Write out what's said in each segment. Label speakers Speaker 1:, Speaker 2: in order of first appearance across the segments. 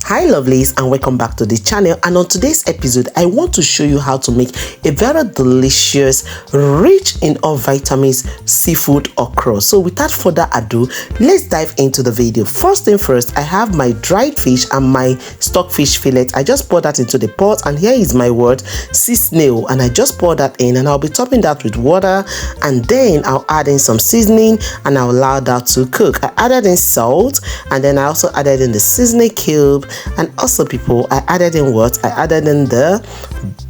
Speaker 1: Hi lovelies, and welcome back to the channel. And on today's episode I want to show you how to make a very delicious, rich in all vitamins seafood okra. So without further ado, let's dive into the video. First thing first, I have my dried fish and my stockfish fillet. I just poured that into the pot, and here is my Snail, and I just poured that in, and I'll be topping that with water, and then I'll add in some seasoning and I'll allow that to cook. I added in salt, and then I also added in the seasoning cube. And also people, I added in I added in the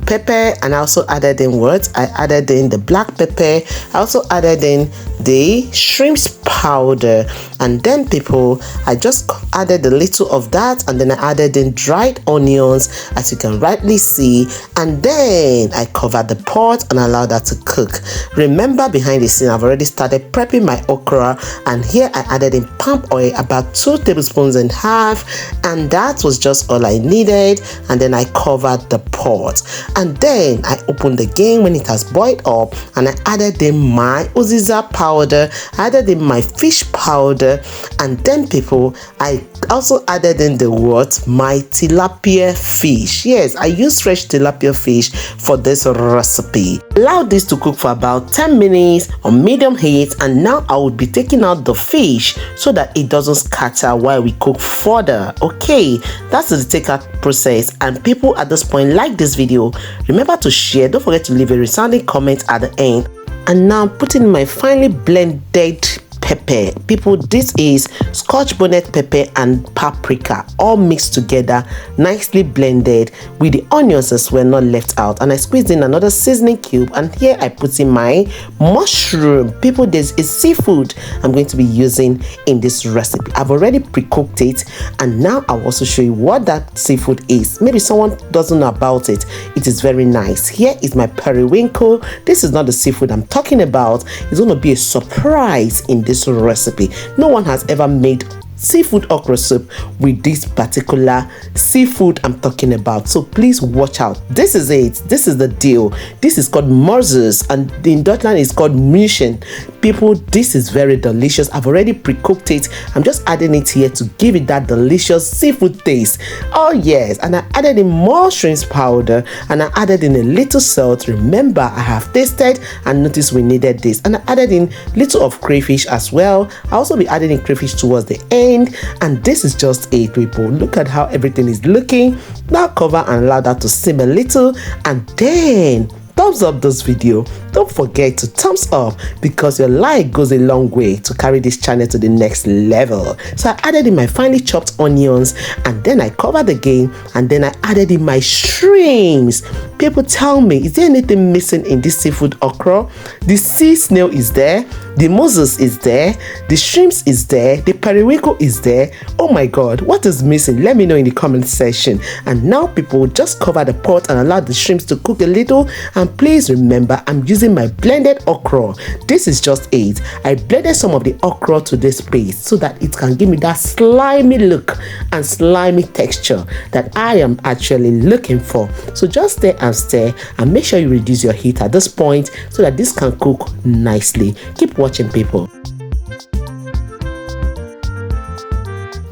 Speaker 1: pepper, and I also added in I added in the black pepper. I also added in the shrimps powder, and then people, I just added a little of that, and then I added in dried onions, as you can rightly see, and then I covered the pot and allowed that to cook. Remember, behind the scene I've already started prepping my okra, and here I added in palm oil, about 2 tablespoons and a half, and that was just all I needed. And then I covered the pot, and then I opened again when it has boiled up, and I added in my uziza powder, I added in my fish powder, and then people, I also added in my tilapia fish. Yes, I use fresh tilapia fish for this recipe. Allow this to cook for about 10 minutes on medium heat, and now I will be taking out the fish so that it doesn't scatter while we cook further. Okay, that's the takeout process. And people, at this point, like this video, remember to share, don't forget to leave a resounding comment at the end. And now I'm putting my finely blended pepper. People, this is scotch bonnet pepper and paprika, all mixed together, nicely blended with the onions as well, not left out. And I squeezed in another seasoning cube, and here I put in my mushroom. People, this is seafood I'm going to be using in this recipe. I've already pre-cooked it, and now I'll also show you what that seafood is. Maybe someone doesn't know about it. It is very nice. Here is my periwinkle. This is not the seafood I'm talking about. It's going to be a surprise in this recipe. No one has ever made seafood okra soup with this particular seafood I'm talking about, so please watch out. This is it. This is the deal. This is called Mussels, and in Dutchland it's called muscheln. People, this is very delicious. I've already pre-cooked it. I'm just adding it here to give it that delicious seafood taste. Oh yes, and I added in more shrimps powder, and I added in a little salt. Remember, I have tasted and noticed we needed this, and I added in little of crayfish as well. I'll also be adding in crayfish towards the end. And this is just it, people. Look at how everything is looking. Now cover and allow that to simmer a little, and then thumbs up this video. Don't forget to thumbs up, because your like goes a long way to carry this channel to the next level. So I added in my finely chopped onions, and then I covered again, and then I added in my shrimps. People, tell me, is there anything missing in this seafood okra? The sea snail is there, the mussels is there, the shrimps is there, the periwinkle is there. Oh my god, what is missing? Let me know in the comment section. And now people, just cover the pot and allow the shrimps to cook a little. And please remember, I'm using my blended okra. This is just it. I blended some of the okra to this paste so that it can give me that slimy look and slimy texture that I am actually looking for. So just stay and stir, and make sure you reduce your heat at this point so that this can cook nicely. Keep watching, people.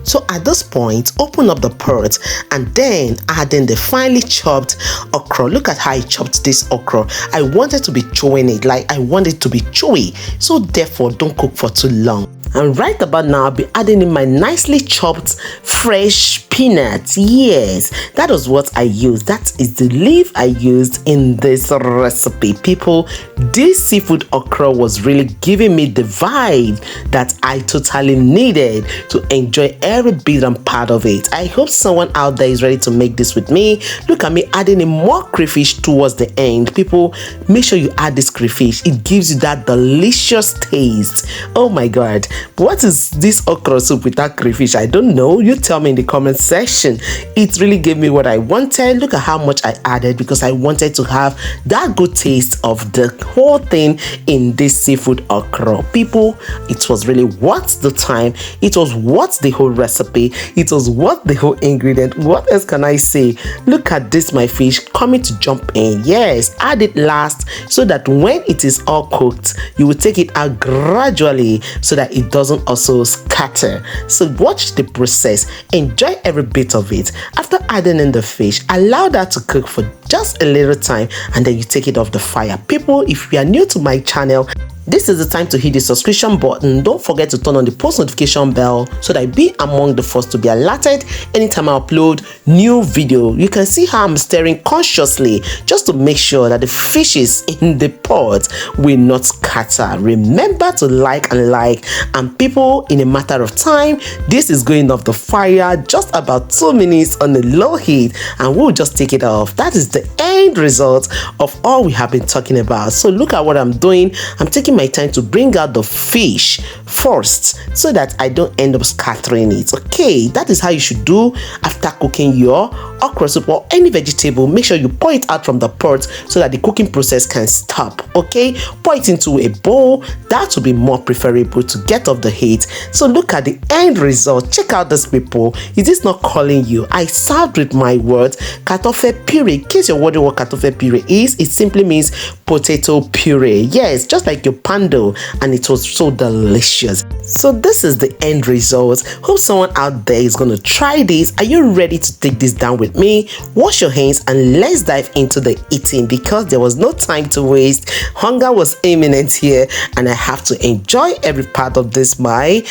Speaker 1: So at this point, open up the pot and then add in the finely chopped okra. Look at how I chopped this okra. I wanted to be chewing it, like I want it to be chewy. So therefore, don't cook for too long. And right about now, I'll be adding in my nicely chopped fresh peanuts. Yes, that was what I used. That is the leaf I used in this recipe. People, this seafood okra was really giving me the vibe that I totally needed to enjoy every bit and part of it. I hope someone out there is ready to make this with me. Look at me adding in more crayfish towards the end. People, make sure you add this crayfish. It gives you that delicious taste. Oh my god. What is this okra soup without crayfish? I don't know. You tell me in the comment section. It really gave me what I wanted. Look at how much I added, because I wanted to have that good taste of the whole thing in this seafood okra. People, it was really worth the time. It was worth the whole recipe. It was worth the whole ingredient. What else can I say? Look at this, my fish coming to jump in. Yes, add it last so that when it is all cooked, you will take it out gradually so that it doesn't also scatter. So watch the process, enjoy every bit of it. After adding in the fish, allow that to cook for just a little time, and then you take it off the fire. People, if you are new to my channel, this is the time to hit the subscription button. Don't forget to turn on the post notification bell so that you be among the first to be alerted anytime I upload new video. You can see how I'm stirring consciously just to make sure that the fishes in the pot will not scatter. Remember to like, and people, in a matter of time, this is going off the fire, just about 2 minutes on the low heat, and we'll just take it off. That is the end result of all we have been talking about. So look at what I'm doing. I'm taking my time to bring out the fish first so that I don't end up scattering it. Okay, that is how you should do after cooking your okra soup or any vegetable. Make sure you pour it out from the pot so that the cooking process can stop. Okay, pour it into a bowl. That will be more preferable to get off the heat. So look at the end result. Check out this, people. Is this not calling you? I served with my words kartoffel puree. In case you're wondering what kartoffel puree is, it simply means potato puree. Yes, just like your pando, and it was so delicious. So this is the end result. Hope someone out there is going to try this. Are you ready to take this down with me? Wash your hands and let's dive into the eating, because there was no time to waste. Hunger was imminent here, and I have to enjoy every part of this. My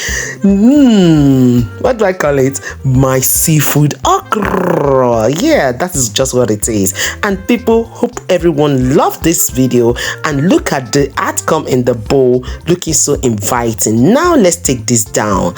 Speaker 1: what do I call it? My seafood okra. Yeah, that is just what it is. And people, hope everyone loved this video, and look at the outcome in the bowl, looking so inviting. Now let's take this down.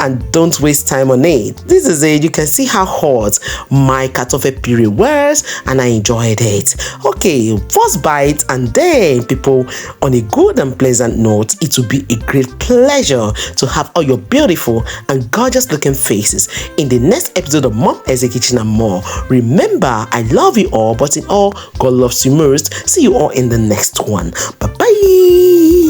Speaker 1: And don't waste time on it. This is it. You can see how hot my kartoffel puree was, and I enjoyed it. Okay, first bite, and then people, on a good and pleasant note, it will be a great pleasure to have all your beautiful and gorgeous looking faces in the next episode of Mom Essy Kitchen and More. Remember, I love you all, but in all, God loves you most. See you all in the next one. Bye bye.